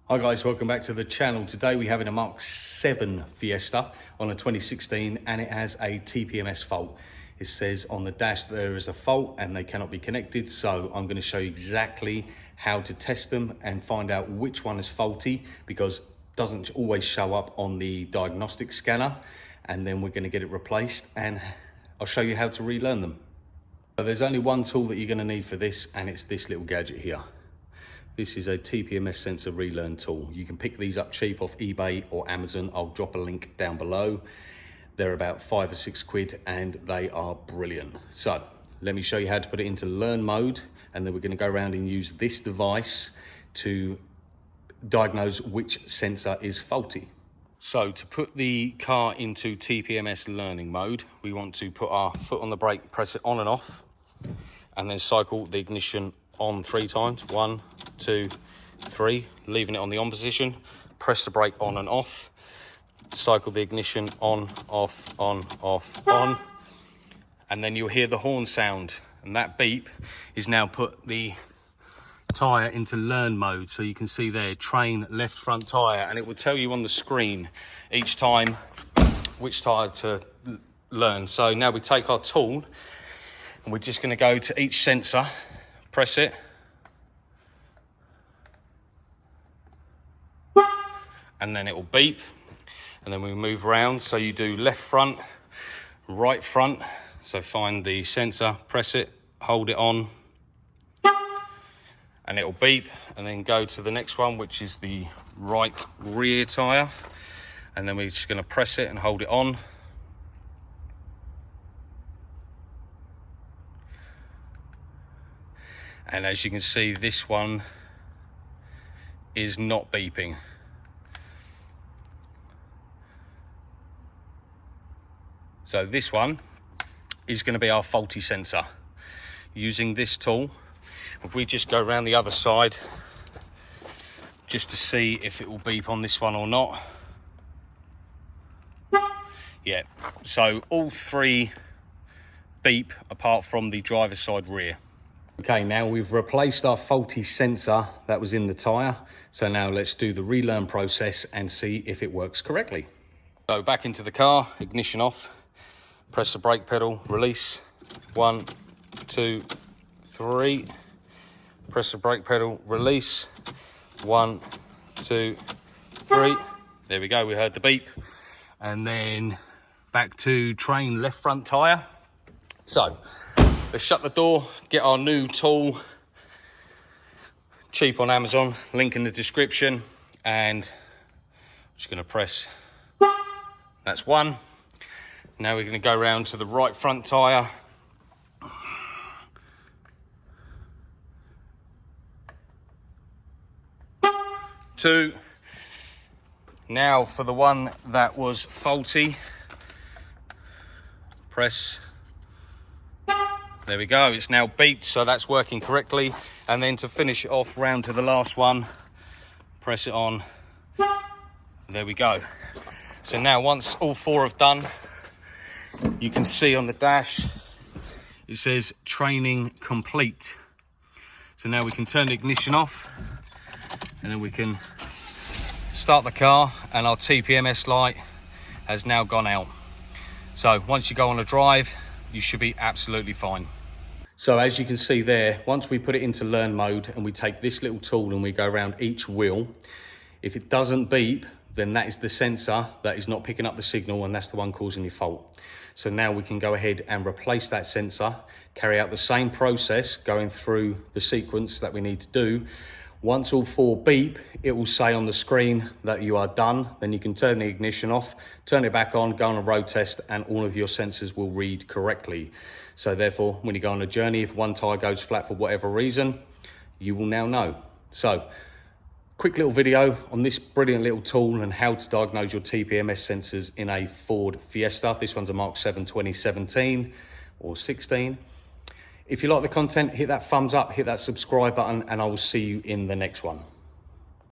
Hi guys, welcome back to the channel. Today we have an MK7 Fiesta on a 2016 and it has a TPMS fault. It says on the dash there is a fault and they cannot be connected, so I'm going to show you exactly how to test them and find out which one is faulty, because it doesn't always show up on the diagnostic scanner, and then we're going to get it replaced and I'll show you how to relearn them. So there's only one tool that you're going to need for this, and it's this little gadget here. This is a TPMS sensor relearn tool. You can pick these up cheap off eBay or Amazon. I'll drop a link down below. They're about £5 or £6 and they are brilliant. So let me show you how to put it into learn mode, and then we're going to go around and use this device to diagnose which sensor is faulty. So to put the car into TPMS learning mode, we want to put our foot on the brake, press it on and off, and then cycle the ignition on 3 times. 1, 2, 3, leaving it on the on position. Press the brake on and off. Cycle the ignition on, off, on. And then you'll hear the horn sound. And that beep is now put the tyre into learn mode. So you can see there, train left front tyre. And it will tell you on the screen each time which tyre to learn. So now we take our tool and we're just going to go to each sensor. Press it, and then it will beep, and then we move around. So you do left front, right front. So find the sensor, press it, hold it on, and it will beep, and then go to the next one, which is the right rear tyre, and then we're just going to press it and hold it on. And as you can see, this one is not beeping. So this one is going to be our faulty sensor. Using this tool, if we just go around the other side, just to see if it will beep on this one or not. Yeah, so all 3 beep apart from the driver's side rear. Okay, now we've replaced our faulty sensor that was in the tyre. So now let's do the relearn process and see if it works correctly. So back into the car, ignition off, press the brake pedal, release. 1, 2, 3. Press the brake pedal, release. 1, 2, 3. There we go, we heard the beep. And then back to train left front tyre. So let's shut the door, get our new tool, cheap on Amazon, link in the description, and I'm just going to press, that's 1. Now we're going to go around to the right front tyre. 2. Now for the one that was faulty, press. There we go, it's now beeped, so that's working correctly. And then to finish it off, round to the last one, press it on. There we go. So now once all 4 have done, you can see on the dash, it says training complete. So now we can turn the ignition off, and then we can start the car, and our TPMS light has now gone out. So once you go on a drive, you should be absolutely fine. So as you can see there, once we put it into learn mode and we take this little tool and we go around each wheel, if it doesn't beep, then that is the sensor that is not picking up the signal, and that's the one causing your fault. So now we can go ahead and replace that sensor, carry out the same process, going through the sequence that we need to do. Once all 4 beep, it will say on the screen that you are done. Then you can turn the ignition off, turn it back on, go on a road test, and all of your sensors will read correctly. So therefore, when you go on a journey, if one tyre goes flat for whatever reason, you will now know. So quick little video on this brilliant little tool and how to diagnose your TPMS sensors in a Ford Fiesta. This one's a MK7 2017 or 16. If you like the content, hit that thumbs up, hit that subscribe button, and I will see you in the next one.